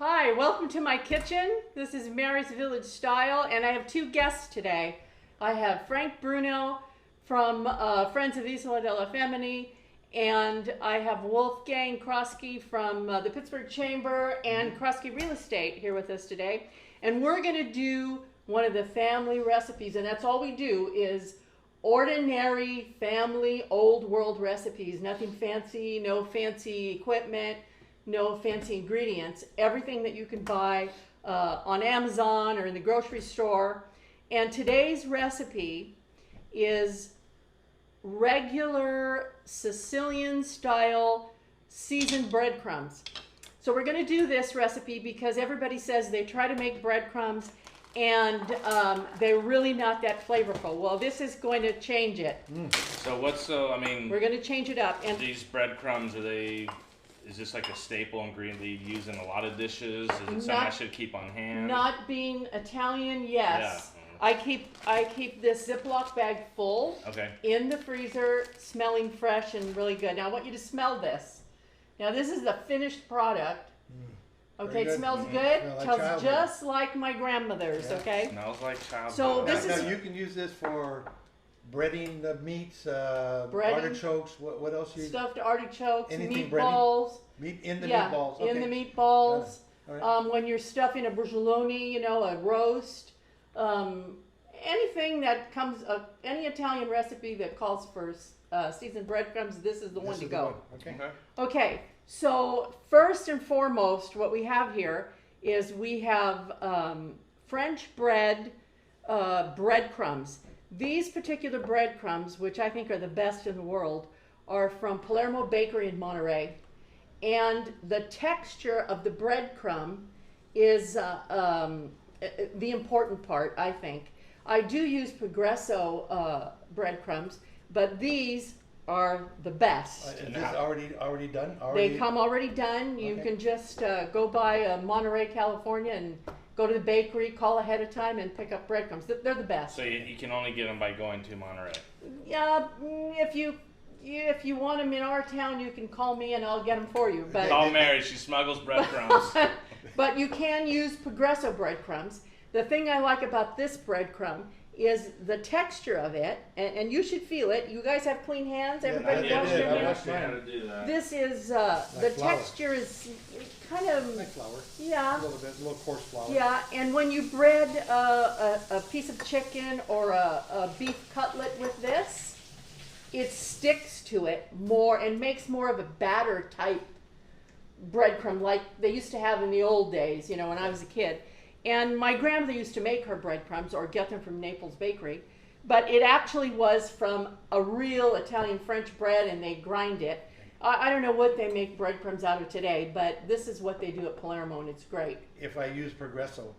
Hi, welcome to my kitchen. This is Mary's Village Style, and I have two guests today. I have Frank Bruno from Friends of Isola della Femmini, and I have Wolfgang Kroski from the Pittsburgh Chamber and Kroski Real Estate here with us today. And we're going to do one of the family recipes, and that's all we do is ordinary family old world recipes. Nothing fancy, no fancy equipment, no fancy ingredients. Everything that you can buy on Amazon or in the grocery store. And today's recipe is regular Sicilian style seasoned breadcrumbs. So we're going to do this recipe because everybody says they try to make breadcrumbs and they're really not that flavorful. Well, this is going to change it. So We're going to change it up. And these breadcrumbs, is this like a staple ingredient that you use in a lot of dishes? Is it something I should keep on hand? Not being Italian, yes. Yeah. I keep this Ziploc bag full in the freezer, smelling fresh and really good. Now I want you to smell this. Now this is the finished product. Okay, it smells good. Smells just like my grandmother's. Yeah. Okay. Smells like childhood. So this now you can use this for breading the meats, artichokes. What else? Stuffed artichokes, anything meatballs. Meat in the meatballs. Okay. In the meatballs. Right. When you're stuffing a bruschelloni, a roast, anything that comes, any Italian recipe that calls for seasoned breadcrumbs, this is the one to go. Okay. So first and foremost, what we have here is we have French bread breadcrumbs. These particular breadcrumbs, which I think are the best in the world, are from Palermo Bakery in Monterey. And the texture of the breadcrumb is the important part, I think. I do use Progresso breadcrumbs, but these are the best. Is this already done? They come already done. You can just go by Monterey, California, and go to the bakery, call ahead of time, and pick up breadcrumbs. They're the best. So you can only get them by going to Monterey? Yeah, if you want them in our town, you can call me and I'll get them for you. But call Mary, she smuggles breadcrumbs. But you can use Progresso breadcrumbs. The thing I like about this breadcrumb is the texture of it, and you should feel it. You guys have clean hands? Everybody wash their hands? This is, the texture is kind of... Like flour. Yeah. A little coarse flour. Yeah, and when you bread a piece of chicken or a beef cutlet with this, it sticks to it more and makes more of a batter type breadcrumb like they used to have in the old days, when I was a kid. And my grandmother used to make her breadcrumbs or get them from Naples Bakery, but it actually was from a real Italian French bread, and they grind it. I don't know what they make breadcrumbs out of today, but this is what they do at Palermo, and it's great. If I use Progresso,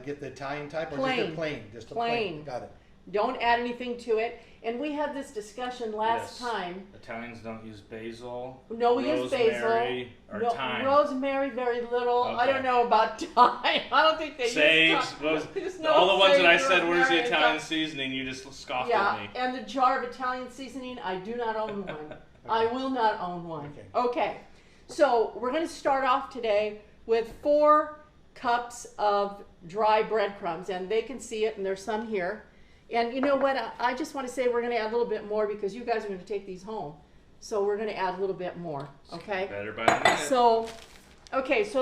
get the Italian type or plain. Just the plain? Just the plain. Got it. Don't add anything to it. And we had this discussion last time. Italians don't use basil. No, we use basil. Or thyme. Rosemary, very little. Okay. I don't know about thyme. I don't think they use thyme. All the ones that I said, where's the Italian seasoning, you just scoffed at me. And the jar of Italian seasoning, I do not own one. I will not own one. Okay. So we're going to start off today with 4 cups of dry breadcrumbs. And they can see it, and there's some here. And you know what, I just want to say we're going to add a little bit more because you guys are going to take these home. So we're going to add a little bit more, okay? Better by the minute. So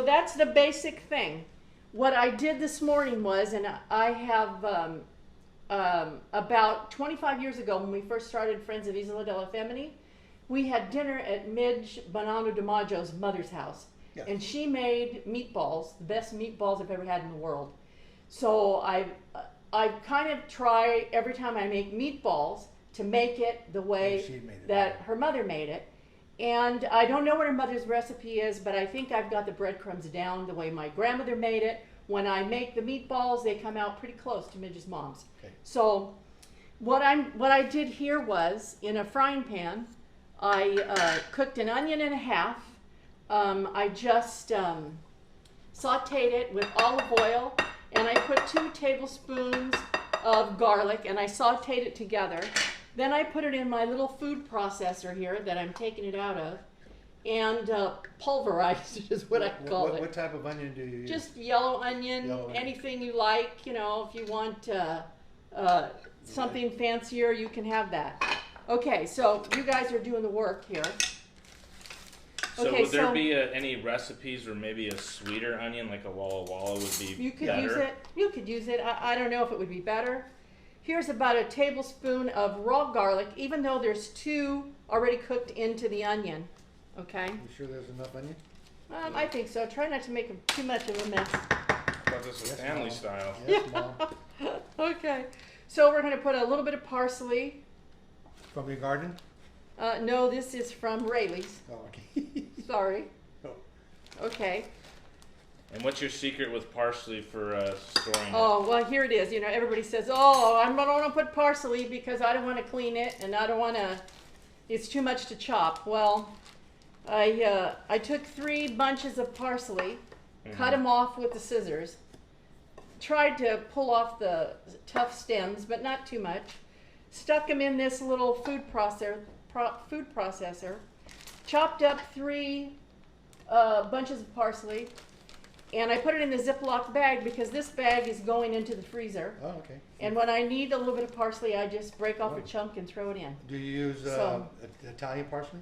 that's the basic thing. What I did this morning was, and I have about 25 years ago when we first started Friends of Isola della Femmini, we had dinner at Midge Bonanno DiMaggio's mother's house. Yes. And she made meatballs, the best meatballs I've ever had in the world. So I kind of try every time I make meatballs to make it the way that her mother made it. And I don't know what her mother's recipe is, but I think I've got the breadcrumbs down the way my grandmother made it. When I make the meatballs, they come out pretty close to Midge's mom's. Okay. So what I did here was, in a frying pan, I cooked an onion and a half. I just sauteed it with olive oil. And I put 2 tablespoons of garlic, and I sauteed it together. Then I put it in my little food processor here that I'm taking it out of. and pulverized is what I call it. What type of onion do you use? Just yellow onion, anything you like. You know, if you want something fancier, you can have that. Okay, so you guys are doing the work here. So would there be any recipes or maybe a sweeter onion, like a Walla Walla would be you could better? use it. You could use it. I don't know if it would be better. Here's about a tablespoon of raw garlic, even though there's 2 already cooked into the onion. Okay? You sure there's enough onion? I think so. Try not to make too much of a mess. I thought this was family style. Yes, Mom. Okay. So we're going to put a little bit of parsley. From your garden? No, this is from Rayleigh's. Oh, okay. Sorry. Oh. Okay. And what's your secret with parsley for storing it? Oh, well, here it is. You know, everybody says, oh, I don't want to put parsley because I don't want to clean it and I don't want to, it's too much to chop. Well, I took 3 bunches of parsley, cut them off with the scissors, tried to pull off the tough stems, but not too much, stuck them in this little food processor, chopped up 3 bunches of parsley, and I put it in the Ziploc bag because this bag is going into the freezer. Oh, okay. And when I need a little bit of parsley, I just break off a chunk and throw it in. Do you use Italian parsley?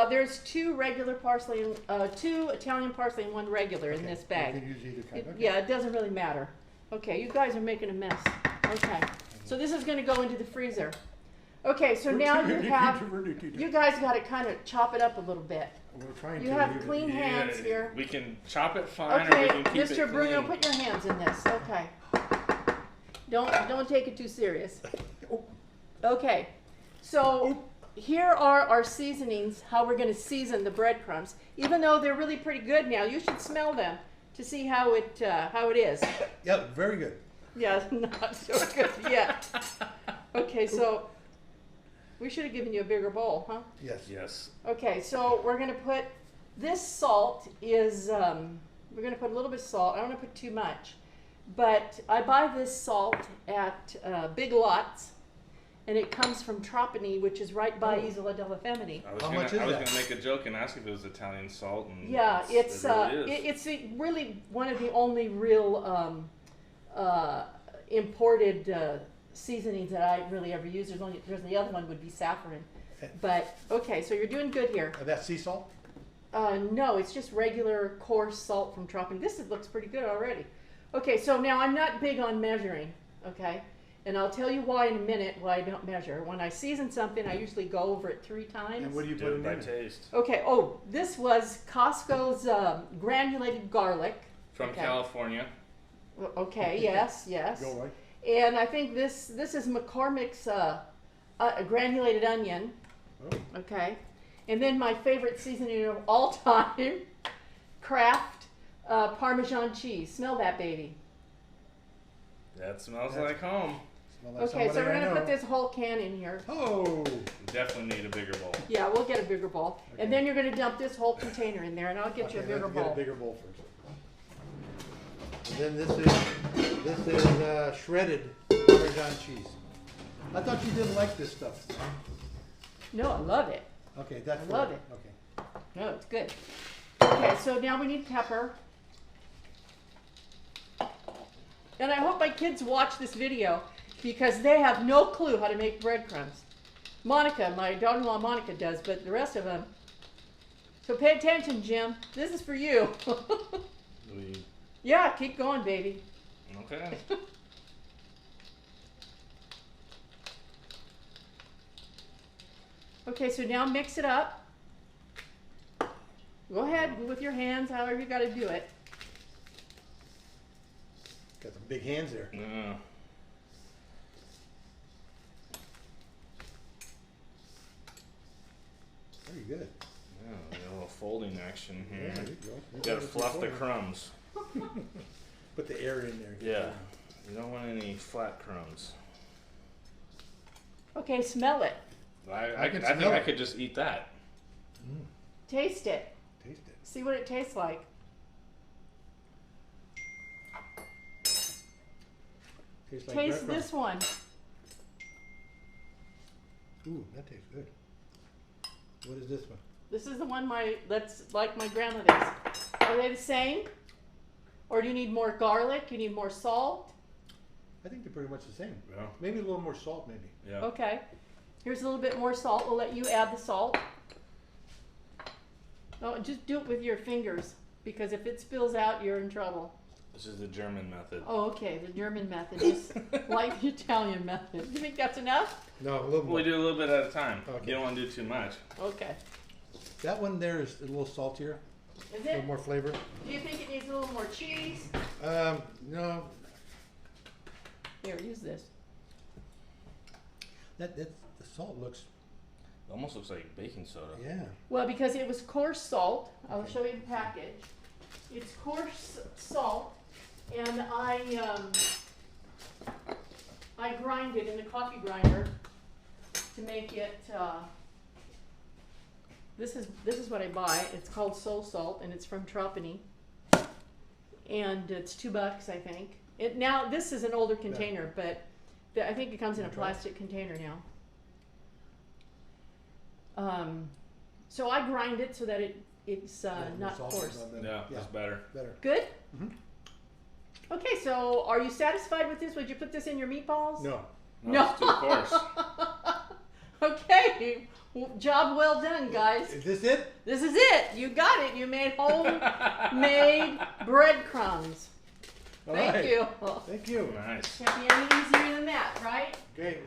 There's 2 regular parsley, 2 Italian parsley and 1 regular in this bag. You can use either kind. Okay. Yeah, it doesn't really matter. Okay, you guys are making a mess. Okay, so this is going to go into the freezer. Okay, so now you guys got to kind of chop it up a don't We're trying you to. have clean hands here. We can chop it fine, or Okay, we can keep it Mr. Bruno, clean. put your hands in this. Okay. Don't take it too serious. Okay, so here are our seasonings, how we're going to season the breadcrumbs. Even though they're really pretty good now, you should smell them to see how it is. Yeah, very good. Yeah, not so good yet. Okay, so we should have given you a bigger bowl, huh? Yes. Yes. Okay, so we're going to put, this salt is, we're going to put a little bit of salt. I don't want to put too much. But I buy this salt at Big Lots, and it comes from Tropani, which is right by Isola della Femmini. How much is I was that? going to make a joke and ask if it was Italian salt. And Yeah, it really is. it's really one of the only real imported seasonings that I really ever use. There's the other one would be saffron. But, okay, so you're doing good here. That's sea salt? No, it's just regular coarse salt from Tropani. Looks pretty good already. Okay, so now I'm not big on measuring, okay? And I'll tell you why in a minute, why I don't measure. When I season something, I usually go over it 3 times. And what do you Do put it in by it? taste. Okay, oh, this was Costco's granulated garlic. From Okay. California. Okay, yes, yes. Go right. And I think this is McCormick's granulated onion. Oh. Okay. And then my favorite seasoning of all time, Kraft Parmesan cheese. Smell that baby. That smells like home. Smell like Okay, so somebody we're I going to know. put this whole can in here. Oh. We definitely need a bigger bowl. Yeah, we'll get a bigger bowl. Okay. And then you're going to dump this whole container in there, and I'll get you a bigger let's bowl. Get a bigger bowl first. And then this is shredded Parmesan cheese. I thought you didn't like this stuff. No, I love it. Okay, that's I love it. Okay. No, it's good. Okay, so now we need pepper. And I hope my kids watch this video because they have no clue how to make breadcrumbs. Monica, my daughter-in-law Monica does, but the rest of them. So pay attention, Jim. This is for you. Yeah, keep going, baby. Okay. Okay, so now mix it up. Go ahead with your hands, however you got to do it. Got some big hands there. Yeah. Very good. Yeah, a little folding action here. Yeah, there you go. You gotta fluff the crumbs. Put the air in there. Yeah. You don't want any flat crumbs. Okay, smell it. I can think smell I it. could just eat that. Taste it. Taste it. See what it tastes like. Tastes like Taste breadcrumbs. this one. Ooh, that tastes good. What is this one? This is the one that's like my grandmother's. Are they the same? Or do you need more garlic? You need more salt? I think they're pretty much the same. Yeah. Maybe a little more salt, maybe. Yeah. Okay. Here's a little bit more salt. We'll let you add the salt. No, just do it with your fingers, because if it spills out, you're in trouble. This is the German method. Oh, okay. The German method is like the Italian method. You think that's enough? No, a little more. We do a little bit at a time. Okay. You don't want to do too much. Okay. That one there is a little saltier, Is a little it? more flavor. Do you think it needs a little more cheese? No, Here, use this. the salt looks, It almost looks like baking soda. yeah. Well, because it was coarse salt. I'll show you the package. It's coarse salt, and I grind it in the coffee grinder to make it. This is what I buy. It's called Soul Salt, and it's from Tropany, and it's $2, I think. Now this is an older container, but I think it comes in a plastic container now. So I grind it so that it's not coarse. Yeah, that's better. Better. Good? Mhm. Okay, so are you satisfied with this? Would you put this in your meatballs? No. No, it's too coarse. Okay, job well done, guys. Is this it? This is it. You got it. You made homemade breadcrumbs. All Thank right. you. Thank you. Nice. Can't be any easier than that, right? Okay.